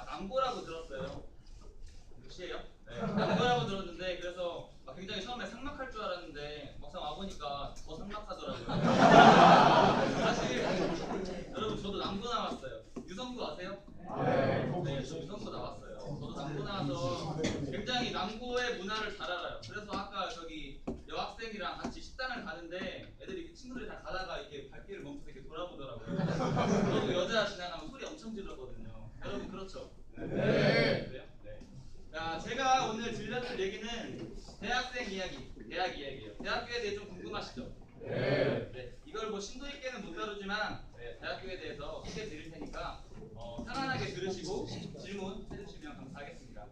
남고라고 들었어요. 시예요? 네. 남고라고 들었는데 그래서 굉장히 처음에 삭막할 줄 알았는데 막상 와보니까 더 삭막하더라고요. 사실 여러분 저도 남고 나왔어요. 유성고 아세요? 네, 저 유성고 나왔어요. 저도 남고 나와서 굉장히 남고의 문화를 잘 알아요. 그래서 아까 저기 여학생이랑 같이 식당을 가는데 애들이 친구들이 다 가다가 이렇게 발길을 멈춰서 이렇게 돌아보더라고요. 저도 여자 지나가면 소리 엄청 질렀거든요. 여러분 그렇죠? 네. 그래요? 네. 자, 제가 오늘 들려줄 얘기는 대학생 이야기, 대학 이야기예요. 대학교에 대해 좀 궁금하시죠? 네. 이걸 뭐 심도 있게는 못 다루지만 대학교에 대해서 소개해 드릴 테니까 편안하게 들으시고 질문 해주시면 감사하겠습니다.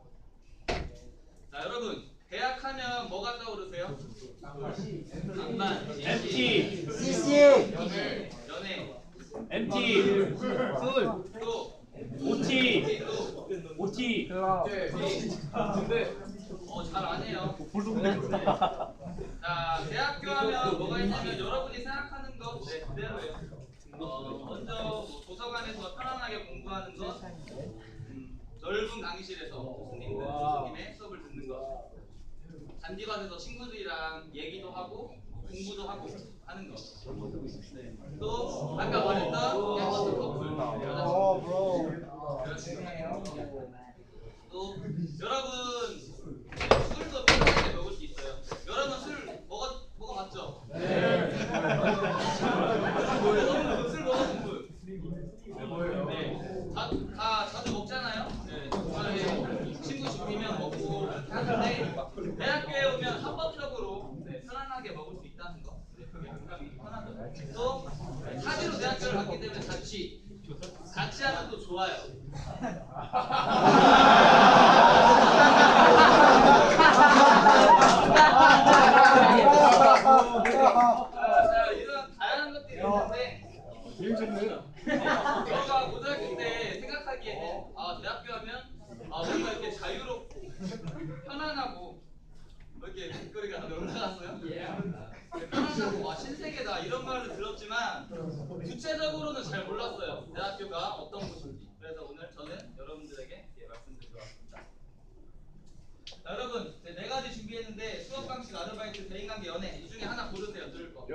자, 여러분 대학하면 뭐가 떠오르세요? 낭만, MT, CC, 연애, MT, 술, 또 OT, 또 OT. 잘 안 해요. 자, 대학교 하면 뭐가 있냐면 여러분이 생각하는 것 그대로예요. 먼저 뭐 도서관에서 편안하게 공부하는 것, 넓은 강의실에서 교수님의 수업을 듣는 것, 잔디밭에서 친구들이랑 얘기도 하고 공부도 하고 하는 것. 네. 또 아까 말했던 캠퍼스 커플, 여자친구. 또 여러분 술도 편하게 먹을 수 있어요. 여러분 술 먹어봤죠? 네. 술 먹어본 분? 네. 다 자주 먹잖아요. 네. 주말에 친구 죽이면 먹고 그렇게 하는데 대학교에 오면 합법적으로 편안하게 먹을 수 있다는 거. 네, 그게 굉장히 편하죠. 또 사지로 대학교를 갔기 때문에 같이 하면 또 좋아요. 이런 다양한 것들이 있는데 저가 고등학교 때 생각하기에는 대학교 하면 뭔가 이렇게 자유롭고 편안하고 이렇게 댓글이 하나 올라갔어요? 편안하고 신세계다 이런 말을 들었지만 구체적으로는 잘 몰랐어요. 대학교가 어떤 곳인지. 그래서 오늘 저는 여러분들에게 말씀드리러 왔습니다. 자, 여러분 네 가지 준비했는데 수업 방식, 아르바이트, 대인관계, 연애 이 중에 하나 고르세요. 들을 거.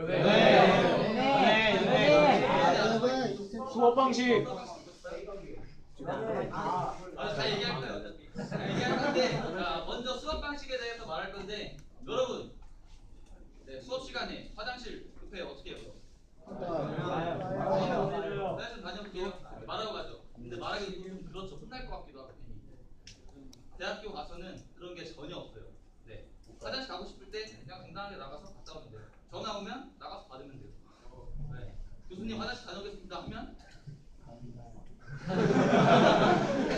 수업 방식. 다 얘기할 거예요. 어차피. 얘기할 건데 먼저 수업 방식에 대해서 말할 건데 여러분 수업 시간에 화장실 급해요. 어떻게 해요? 화장실 다녀올게요. 말하고 가죠. 근데 말하기 좀 그렇죠. 혼날 것 같기도 하고 괜히. 대학교 가서는 그런 게 전혀 없어요. 네. 화장실 가고 싶을 때 그냥 당당하게 나가서 갔다 오면 돼요. 전화 오면 나가서 받으면 돼요. 네. 교수님 화장실 다녀오겠습니다 하면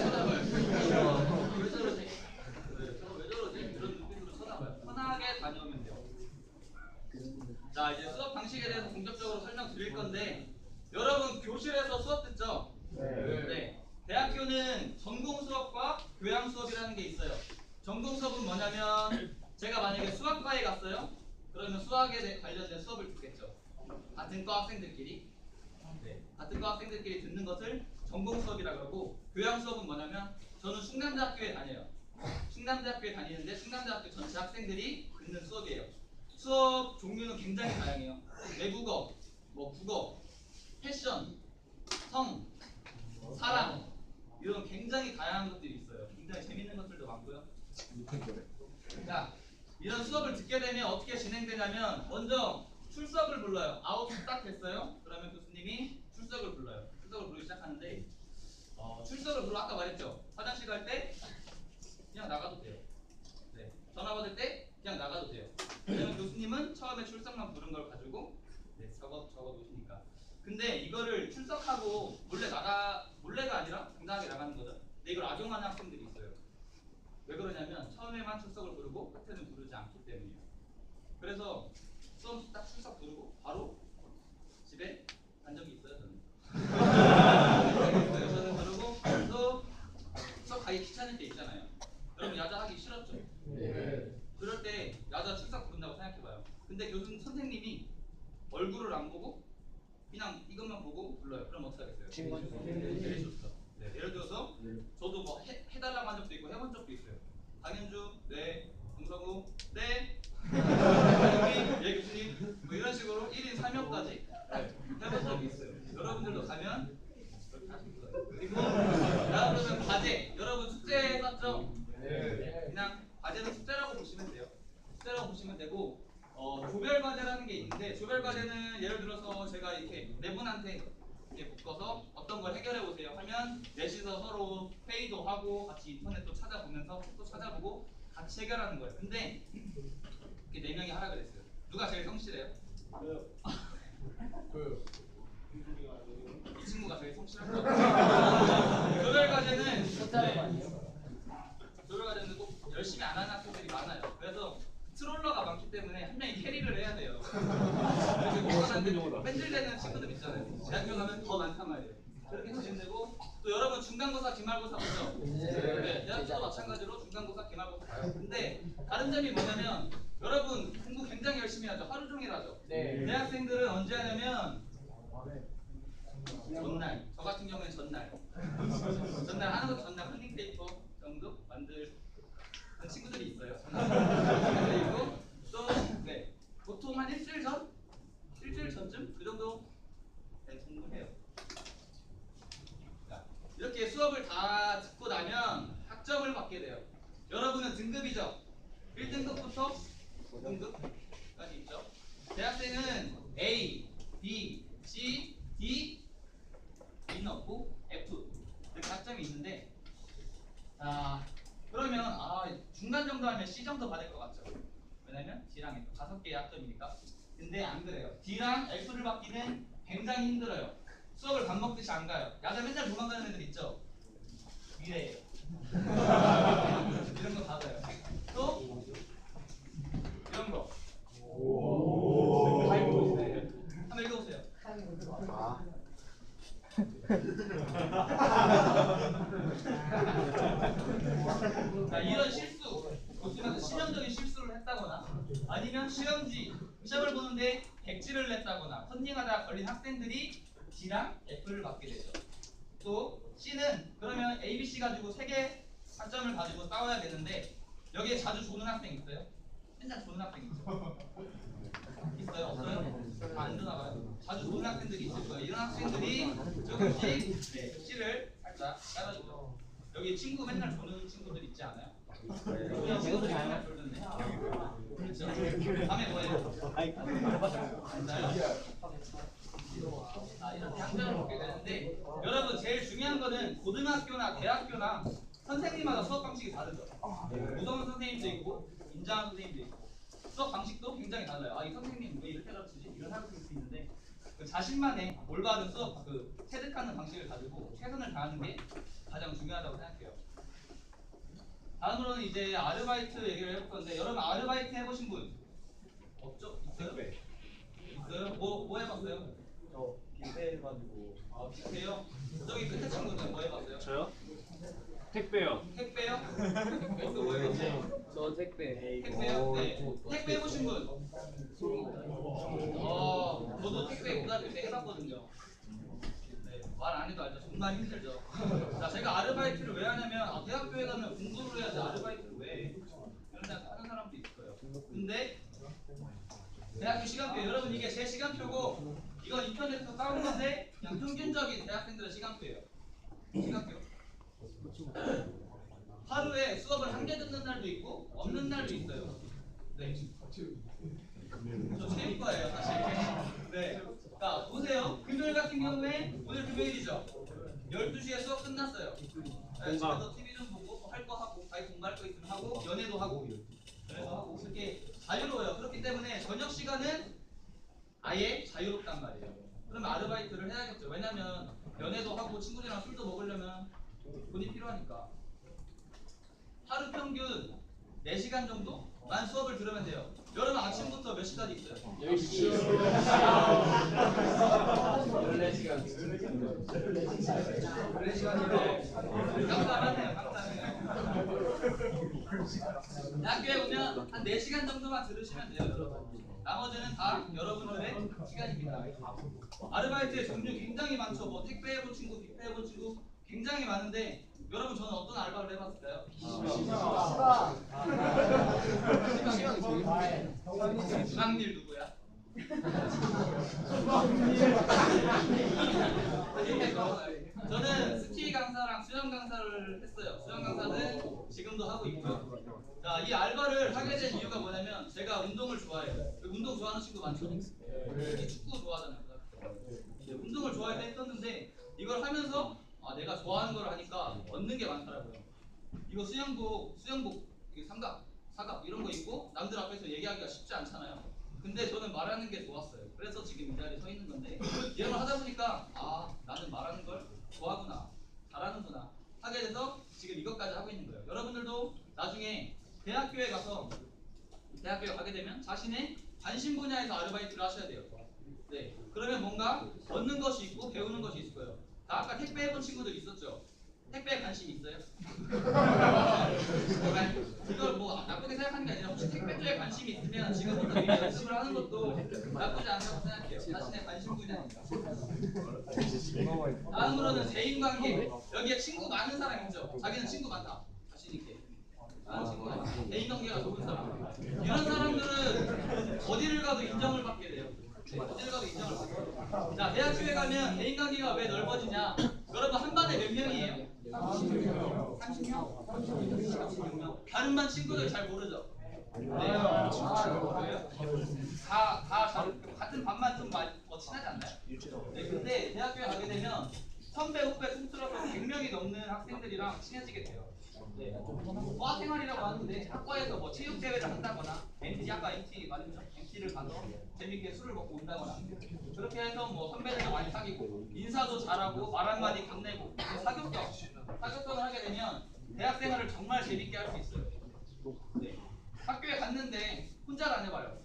쳐다봐요. 왜 저러지? 왜 저러지? 이런 눈빛으로 쳐다봐요. 편하게 다녀오면 돼요. 자, 이제 수업 방식에 대해서 본격적으로 설명드릴 건데 여러분 교실에서 수업 듣죠? 네. 대학교는 전공 수업과 교양 수업이라는 게 있어요. 전공 수업은 뭐냐면 제가 만약에 수학과에 갔어요. 그러면 수학에 관련된 수업을 듣겠죠. 같은 과 학생들끼리. 네. 같은 과 학생들끼리 듣는 것을 전공 수업이라고 하고 교양 수업은 뭐냐면 저는 충남대학교에 다녀요. 충남대학교에 다니는데 충남대학교 전체 학생들이 듣는 수업이에요. 수업 종류는 굉장히 다양해요. 외국어, 국어, 패션, 성, 사랑 이런 굉장히 다양한 것들이 있어요. 굉장히 재밌는 것들도 많고요. 자, 이런 수업을 듣게 되면 어떻게 진행되냐면 먼저 출석을 불러요. 아웃 딱 됐어요. 그러면 교수님이 출석을 불러요. 출석을 부르기 시작하는데 출석을 불러 아까 말했죠. 화장실 갈 때 그냥 나가도 돼요. 네. 전화 받을 때 그냥 나가도 돼요. 왜냐면 교수님은 처음에 출석만 부른 걸 가지고 적어 놓으시니까. 근데 이거를 출석하고 몰래가 아니라 당당하게 나가는 거죠. 근데 이걸 악용하는 학생들이 있어요. 왜 그러냐면 처음에만 출석을 부르고 끝에는 부르지 않기 때문이에요. 그래서 수업 딱 출석 부르고 바로 집에 간 적이 있어요. 저는 그러고 또 수업 가기 귀찮을 때 있잖아요. 여러분 야자 하기 싫었죠? 그럴 때 야자 출석 부른다고 생각해봐요. 근데 선생님이 얼굴을 안 보고 그냥 이것만 보고 불러요. 그럼 어떻게 하겠어요? 제일 좋죠. 예를 들어서 저도 그리고 다음으로는 과제. 여러분 숙제 썼죠? 그냥 과제는 숙제라고 보시면 돼요. 숙제라고 보시면 되고 조별 과제라는 게 있는데 조별 과제는 예를 들어서 제가 이렇게 네 분한테 이렇게 묶어서 어떤 걸 해결해 보세요 하면 넷이서 서로 회의도 하고 같이 인터넷도 찾아보면서 책도 찾아보고 같이 해결하는 거예요. 근데 이렇게 네 명이 하라 그랬어요. 누가 제일 성실해요? 이 친구가 제일 성실할 것 같아요. 조별 과제는 조별 과제는 꼭 열심히 안 하는 학생들이 많아요. 그래서 트롤러가 많기 때문에 한 명이 캐리를 해야 돼요. 이렇게 뭐가 안 되고 뺀질대는 친구들 있잖아요. 대학교 가면 더 많단 말이에요. 그렇게 진행되고 또 여러분 중간고사, 기말고사 보죠? 네, 대학교도 마찬가지로 중간고사, 기말고사 봐요. 근데 다른 점이 뭐냐면 여러분 공부 굉장히 열심히 하죠. 하루 종일 하죠. 대학생들은 언제 하냐면 전날. 저 같은 경우에는 전날 하는 것도 전날 커닝 페이퍼 정도 만들 친구들이 있어요. 그리고 또 보통 한 일주일 전쯤 그 정도 공부해요. 이렇게 수업을 다 듣고 나면 학점을 받게 돼요. 여러분은 등급이죠. 1등급부터 5등급까지 있죠. 대학생은 A, B, C, D, B는 없고 F 이렇게 학점이 있는데 그러면 중간 정도 하면 C 정도 받을 것 같죠. 왜냐면 D랑 F 5개의 학점이니까. 근데 안 그래요. D랑 F를 받기는 굉장히 힘들어요. 수업을 밥 먹듯이 안 가요. 야자 맨날 도망가는 애들 있죠. 미래예요. 이런 거 받아요. 또 이런 거. 한번 읽어보세요. 이런 실수, 보시면 치명적인 실수를 했다거나 아니면 시험을 보는데 백지를 냈다거나 컨닝하다 걸린 학생들이 D랑 F를 받게 되죠. 또 C는 그러면 A, B, C 가지고 3개 학점을 가지고 싸워야 되는데 여기에 자주 조는 학생 있어요? 맨날 조는 학생 있어요? 있어요? 없어요? 안 주나 봐요. 자주 조는 학생들이 있을 거예요. 이런 학생들이 조금씩 C를 살짝 따라주죠. 여기 친구 맨날 조는 친구들 있지 않아요? 그냥 친구들이 맨날 졸던데. 그렇죠? 밤에 뭐해요? 이렇게 학점을 먹게 되는데 여러분 제일 중요한 거는 고등학교나 대학교나 선생님마다 수업 방식이 다르죠. 무서운 선생님도 있고 인자한 선생님도 있고 수업 방식도 굉장히 달라요. 이 선생님 왜 이렇게 가르치지? 이런 생각이 들 수 있는데 자신만의 올바른 수업 체득하는 방식을 가지고 최선을 다하는 게 가장 중요하다고 생각해요. 다음으로는 이제 아르바이트 얘기를 해볼 건데 여러분 아르바이트 해보신 분 없죠? 있어요? 있어요? 뭐 해봤어요? 저 뷔페해가지고. 뷔페요? 저기 끝에 친구는 뭐 해봤어요? 저요? 택배요. 택배요? 또 뭐 해봤어요? 저 택배. 택배요? 네. 택배 해보신 분? 저도 택배 고등학교 때 해봤거든요. 네, 말 안 해도 알죠. 정말 힘들죠. 자, 제가 아르바이트를 왜 하냐면 대학교에 가면 공부를 해야지 아르바이트를 왜 해? 이런 생각 하는 사람도 있을 거예요. 근데 대학교 시간표 여러분 이게 제 시간표고 이건 인터넷에서 따온 건데 그냥 평균적인 대학생들의 시간표예요. 시간표. 하루에 수업을 1개 듣는 날도 있고 없는 날도 있어요. 네. 저 체육과예요 사실. 네. 자 보세요. 금요일 같은 경우에 오늘 금요일이죠. 12시에 수업 끝났어요. 네, 집에서 TV 좀 보고 할 거 하고 자기 공부할 거 있으면 하고 연애도 하고 이렇게 자유로워요. 그렇기 때문에 저녁 시간은 아예 자유롭단 말이에요. 그러면 아르바이트를 해야겠죠. 왜냐면 연애도 하고 친구들이랑 술도 먹으려면 돈이 필요하니까. 하루 평균 4시간 정도만 수업을 들으면 돼요. 여러분 아침부터 몇 시까지 있어요? 10시. 14시간. 14시간이네. 깜깜하네요. 대학교에 오면 한 4시간 정도만 들으시면 돼요. 여러분. 나머지는 다 여러분들의 시간입니다. 아르바이트의 종류 굉장히 많죠. 뭐 택배 해본 친구, 뷔페 해본 친구 굉장히 많은데 여러분 저는 어떤 알바를 해봤을까요? 주방일 누구야? 저는 스키 강사랑 수영 강사를 했어요. 수영 강사는 지금도 하고 있고요. 자, 이 알바를 하게 된 이유가 뭐냐면 제가 운동을 좋아해요. 운동 좋아하는 친구 많죠? 특히 축구 좋아하잖아요. 운동을 좋아해서 했었는데 이걸 하면서 내가 좋아하는 걸 하니까 얻는 게 많더라고요. 이거 수영복 이게 삼각, 사각 이런 거 입고 남들 앞에서 얘기하기가 쉽지 않잖아요. 근데 저는 말하는 게 좋았어요. 그래서 지금 이 자리에 서 있는 건데 이런 걸 하다 보니까 나는 말하는 걸 좋아하구나, 잘하는구나 하게 돼서 지금 이것까지 하고 있는 거예요. 여러분들도 나중에 대학교에 가게 되면 자신의 관심 분야에서 아르바이트를 하셔야 돼요. 네, 그러면 뭔가 얻는 것이 있고 배우는 것이 있을 거예요. 아까 택배 해본 친구들 있었죠? 택배에 관심 있어요? 이걸 뭐 나쁘게 생각하는 게 아니라 혹시 택배 쪽에 관심이 있으면 지금부터 미리 연습을 하는 것도 나쁘지 않다고 생각해요. 자신의 관심 분야니까. 다음으로는 대인관계. 여기에 친구 많은 사람 있죠? 자기는 친구 많다. 자신 있게. 대인관계가 좋은 사람. 이런 사람들은 어디를 가도 인정을 받게 돼요. 어디를 가도 인정을 받게 돼요. 자, 대학교에 가면 대인관계가 왜 넓어지냐? 여러분 한 반에 몇 명이에요? 30명? 36명? 다른 반 친구들 잘 모르죠? 네. 같은 반만 좀 더 친하지 않나요? 네, 근데 대학교에 가게 되면 선배, 후배 통틀어서 100명이 넘는 학생들이랑 친해지게 돼요. 네. 과 생활이라고 하는데 학과에서 뭐 체육 대회를 한다거나 아까 MT 말했죠? MT를 가서 재밌게 술을 먹고 온다거나 그렇게 해서 뭐 선배들도 많이 사귀고 인사도 잘하고 말 한마디 건네고 사교성을 하게 되면 대학 생활을 정말 재밌게 할 수 있어요. 네. 학교에 갔는데 혼자 다녀봐요.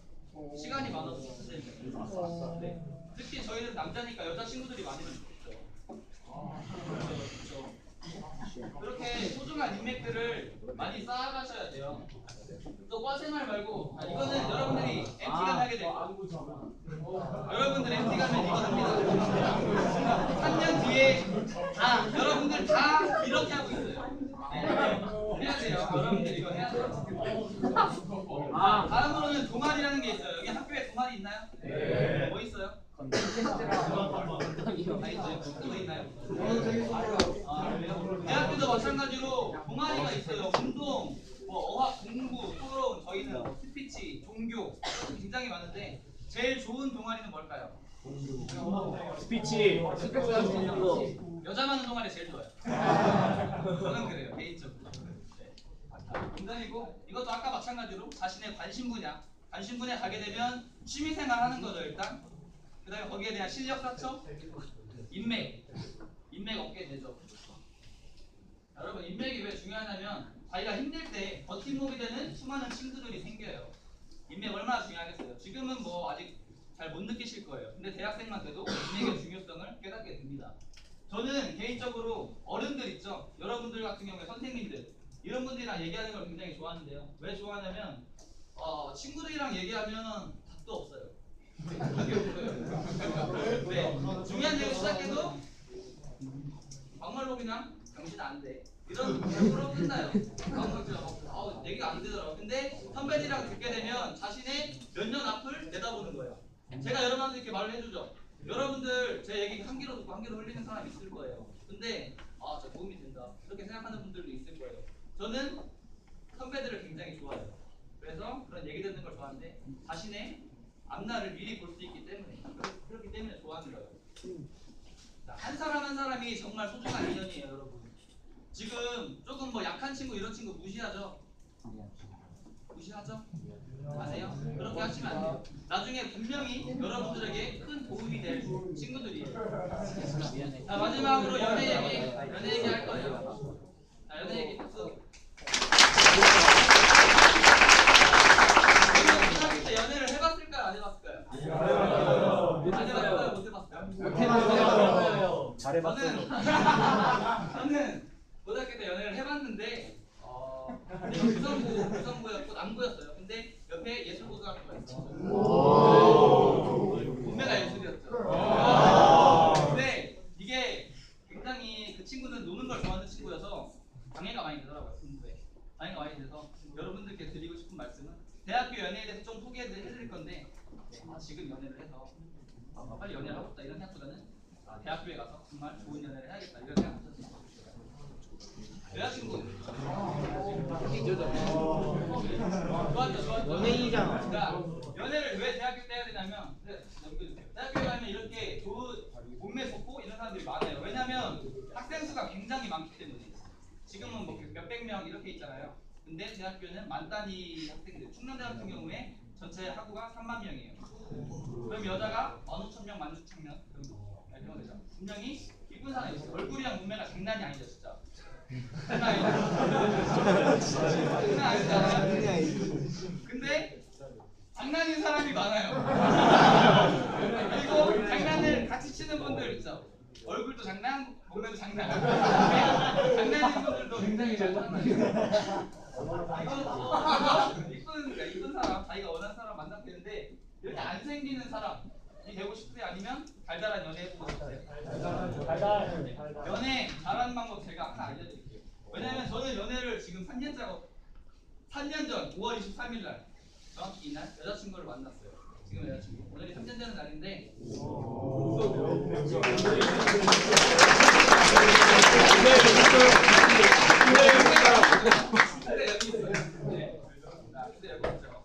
시간이 많아서 선생님들. 네. 특히 저희는 남자니까 여자 친구들이 많으면 좋겠죠. 그렇죠. 그렇게 소중한 인맥들을 많이 쌓아가셔야 돼요. 또 과생활 말고 이거는 여러분들이 MT 가면 하게 될 거예요. 여러분들 MT 가면 이거 합니다. 3년 뒤에 여러분들 다 이렇게 하고 있어요. 네. 해야 돼요. 여러분들 이거 해야 돼요. 다음으로는 동아리라는 게 있어요. 여기 학교에 동아리 있나요? 네. 뭐 있어요? 축구도 있나요? 대학교도 마찬가지로 동아리가 있어요. 운동, 뭐 어학, 공부, 토론, 저희는 스피치, 종교 굉장히 많은데 제일 좋은 동아리는 뭘까요? 스피치. 여자 많은 동아리 제일 좋아요. 저는 그래요, 개인적으로. 농담이고 이것도 아까 마찬가지로 자신의 관심 분야 가게 되면 취미생활 하는 거죠 일단. 그 다음에 거기에 대한 실력 쌓죠. 인맥 얻게 되죠. 여러분 인맥이 왜 중요하냐면 자기가 힘들 때 버팀목이 되는 수많은 친구들이 생겨요. 인맥 얼마나 중요하겠어요. 지금은 뭐 아직 잘 못 느끼실 거예요. 근데 대학생만 돼도 인맥의 중요성을 깨닫게 됩니다. 저는 개인적으로 어른들 있죠. 여러분들 같은 경우에 선생님들 이런 분들이랑 얘기하는 걸 굉장히 좋아하는데요. 왜 좋아하냐면 친구들이랑 얘기하면 답도 없어요. 답이 없어요. 네, 중요한 얘기 시작해도 막말로 그냥 당신 안 돼. 이런 식으로 끝나요. 얘기가 안 되더라고요. 근데 선배들이랑 듣게 되면 자신의 몇 년 앞을 내다보는 거예요. 제가 여러분한테 이렇게 말을 해주죠. 여러분들 제 얘기 한 귀로 듣고 한 귀로 흘리는 사람이 있을 거예요. 근데 저 도움이 된다. 그렇게 생각하는 분들도 있을 거예요. 저는 선배들을 굉장히 좋아해요. 그래서 그런 얘기 듣는 걸 좋아하는데 자신의 앞날을 미리 볼 수 있기 때문에 그렇기 때문에 좋아하는 거예요. 자, 한 사람 한 사람이 정말 소중한 인연이에요, 여러분. 지금 조금 뭐 약한 친구 이런 친구 무시하죠? 무시하죠? 아세요? 그렇게 하시면 안 돼요. 나중에 분명히 여러분들에게 큰 도움이 될 친구들이에요. 자, 마지막으로 연애 얘기 할 거예요. 자, 연애 얘기 박수. 고등학교 때 연애를 해봤을까요? 안 해봤을까요? 안 해봤어요? 못 해봤어요? 잘해봤어요. 저는 고등학교 때 연애를 해봤는데 구성부였고 남부였어요. 근데 옆에 예술고등학교가 있죠. 몸매가 예술이었죠. 근데 이게 굉장히 그 친구는 노는 걸 좋아하는 친구여서 방해가 많이 되더라고요. 방해가 많이 돼서 여러분들께 드리고 싶은 말씀은 대학교 연애에 대해서 좀 소개해드릴 건데 지금 연애를 해서 빨리 연애를 하고 싶다 이런 생각보다는 아, 대학교에 가서 정말 좋은 연애를 해야겠다 이런 생각하셨어요. 여자친구 좋았죠. 연예인이잖아. 그러니까 연애를 왜 대학교 때 해야 되냐면 넘겨주세요. 대학교에 가면 이렇게 좋은 몸매 좋고 이런 사람들이 많아요. 왜냐면 학생 수가 굉장히 많기 때문에. 지금은 뭐 몇백 명 이렇게 있잖아요. 근데 대학교는 만 단위 학생들. 충남대 같은 경우에 전체 학우가 3만 명이에요. 그럼 여자가 15,000명, 16,000명 정도 되죠. 분명히 이쁜 사람이 있어요. 얼굴이랑 몸매가 장난이 아니죠, 진짜. 장난 아니죠. 장난 아니잖아요. 근데 장난인 사람이 많아요. 그리고 장난을 같이 치는 분들 있죠. 얼굴도 장난, 몸매도 장난. 장난인 분들도 굉장히 많아요. 이쁜 사람, 자기가 원하는 사람 만나면 되는데 이렇게 안 생기는 사람이 되고 싶으세요? 아니면 달달한 연애 해보고 싶으세요? 연애 잘하는 방법 제가 하나 알려드릴게요. 왜냐면 저는 연애를 지금 3년 전 5월 23일 날 정확히 이날 여자친구를 만났어요. 지금 여자친구. 오늘이 3년 전 날인데 근데 여기 있어요. 네. 근데 여기 있죠.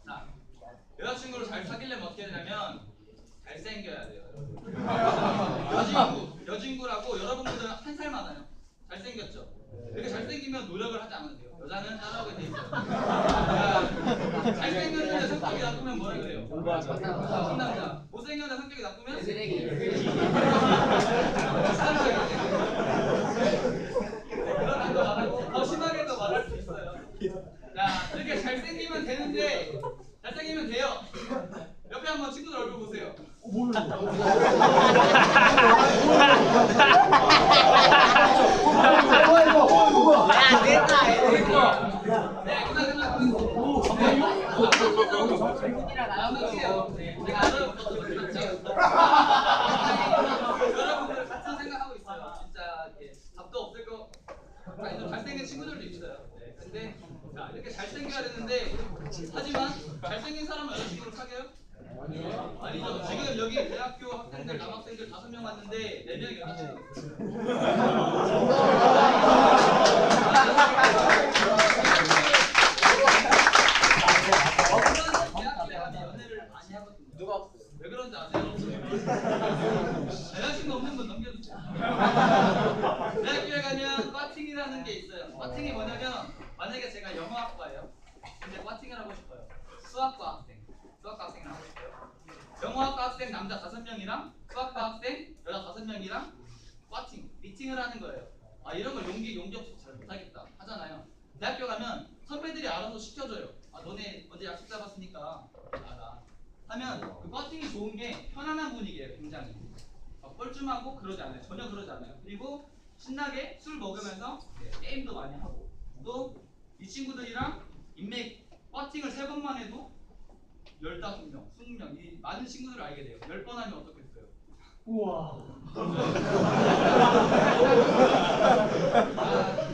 여자친구를 잘 사귀려면 어떻게 해야 되냐면 잘생겨야 돼요. 여자친구라고 여러분들은 한 살 많아요. 잘생겼죠? 이렇게 잘생기면 노력을 하지 않아도 돼요. 여자는 따라오게 돼 있어요. 잘생겼는데 성격이 나쁘면 뭐라 그래요? 상남자. 못생겼는데 성격이 나쁘면 쓰레기. 그런 거 말하고 더 심하게도 말할 수 있어요. 자, 이렇게 잘생기면 되는데 잘생기면 돼요. 옆에 한번 친구들 얼굴 보세요. 야, 됐다. 네, 끝나. 제가 여러분들 같은 생각하고 있어요. 진짜 답도 없을 거. 아니, 좀 잘생긴 친구들도 있어요. 네, 근데 자, 이렇게 잘생겨야 되는데 하지만 잘생긴 사람은 여자친구를 사귀어요? 아니죠. 지금 여기 대학교 학생들, 남학생들 5명 왔는데 4명이 여자친구. 대학교에 가면 연애를 많이 하거든요. 누가 왜 그런지 아세요? 여자친구 없는 분 넘겨주세요. 대학교에 가면 과팅이라는 게 있어요. 과팅이 뭐냐면 만약에 제가 영어학과예요. 근데 과팅을 하고 싶어요. 수학과 학생을 하고 싶어요. 영어학과 학생 남자 5명이랑 수학과 학생 여자 5명이랑 과팅, 미팅을 하는 거예요. 아, 이런 걸 용기 없어서 잘 못하겠다 하잖아요. 대학교 가면 선배들이 알아서 시켜줘요. 아, 너네 어제 약속 잡았으니까 알아. 하면 그 과팅이 좋은 게 편안한 분위기예요. 굉장히 뻘쭘하고 그러지 않아요. 전혀 그러지 않아요. 그리고 신나게 술 먹으면서 게임도 많이 하고 또 이 친구들이랑 인맥 과팅을 3번만 해도 15명, 20명 이 많은 친구들을 알게 돼요. 10번 하면 어떻겠어요? 우와.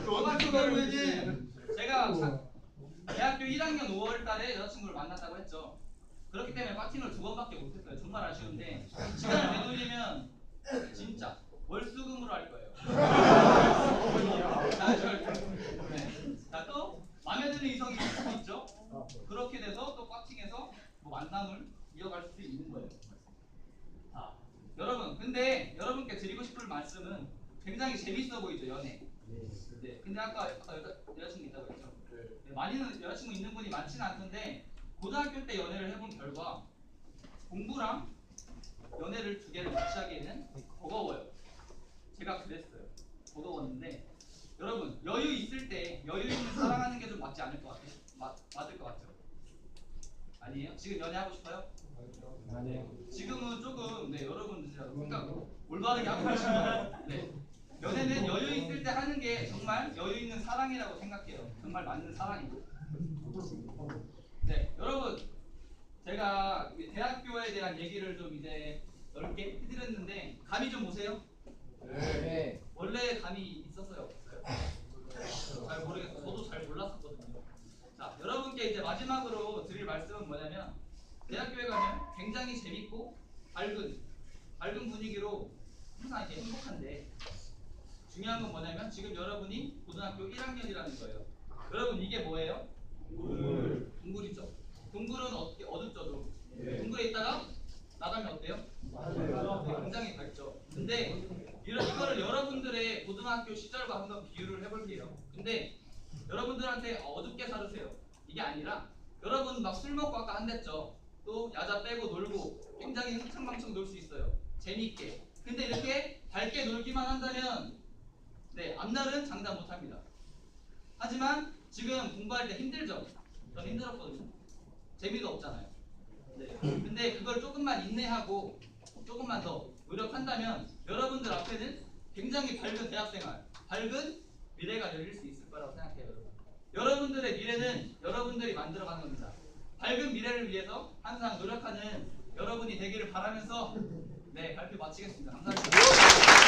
저 같은 경우에는 제가 대학교 1학년 5월 달에 여자친구를 만났다고 했죠. 그렇기 때문에 파팅을 2번밖에 못했어요. 정말 아쉬운데 시간을 되돌리면 진짜 월수금으로 할 거예요. 자, 또 마음에 드는 이성이 있을 수도 있죠. 그렇게 돼서 또 파팅해서 뭐 만남을 이어갈 수도 있는 거예요. 자, 여러분, 근데 여러분께 드리고 싶은 말씀은 굉장히 재밌어 보이죠, 연애. 네, 근데 아까 여자친구 있다고 했죠. 네, 많이는 여자친구 있는 분이 많지는 않던데 고등학교 때 연애를 해본 결과 공부랑 연애를 2개를 같이 하기에는 버거워요. 제가 그랬어요. 버거웠는데 여러분 여유 있을 때 여유 있는 사랑하는 게 좀 맞지 않을 것 같아요. 맞을 것 같죠? 아니에요? 지금 연애하고 싶어요? 네. 지금은 조금 네 여러분 진짜 생각 올바르게 하고 계시면 네. 연애는 여유 있을 때 하는 게 정말 여유 있는 사랑이라고 생각해요. 정말 맞는 사랑이고. 네, 여러분 제가 대학교에 대한 얘기를 좀 이제 넓게 해드렸는데 감이 좀 오세요? 네. 원래 감이 있었어요? 없어요? 잘 모르겠어요. 저도 잘 몰랐었거든요. 자, 여러분께 이제 마지막으로 드릴 말씀은 뭐냐면 대학교에 가면 굉장히 재밌고 밝은 분위기로 항상 항상 이렇게 행복한데 중요한 건 뭐냐면 지금 여러분이 고등학교 1학년이라는 거예요. 여러분 이게 뭐예요? 동굴이죠. 동굴은 어떻게 어둡죠? 동굴에 있다가 나가면 어때요? 네, 굉장히 밝죠. 근데 이거를 여러분들의 고등학교 시절과 한번 비유를 해볼게요. 근데 여러분들한테 어둡게 살으세요. 이게 아니라 여러분 막 술 먹고 아까 한댔죠. 또 야자 빼고 놀고 굉장히 흥청망청 놀 수 있어요. 재밌게. 근데 이렇게 밝게 놀기만 한다면 네 앞날은 장담 못합니다. 하지만 지금 공부할 때 힘들죠. 저는 힘들었거든요. 재미가 없잖아요. 네. 근데 그걸 조금만 인내하고 조금만 더 노력한다면 여러분들 앞에는 굉장히 밝은 대학생활, 밝은 미래가 열릴 수 있을 거라고 생각해요. 여러분들의 미래는 여러분들이 만들어가는 겁니다. 밝은 미래를 위해서 항상 노력하는 여러분이 되기를 바라면서 네 발표 마치겠습니다. 감사합니다.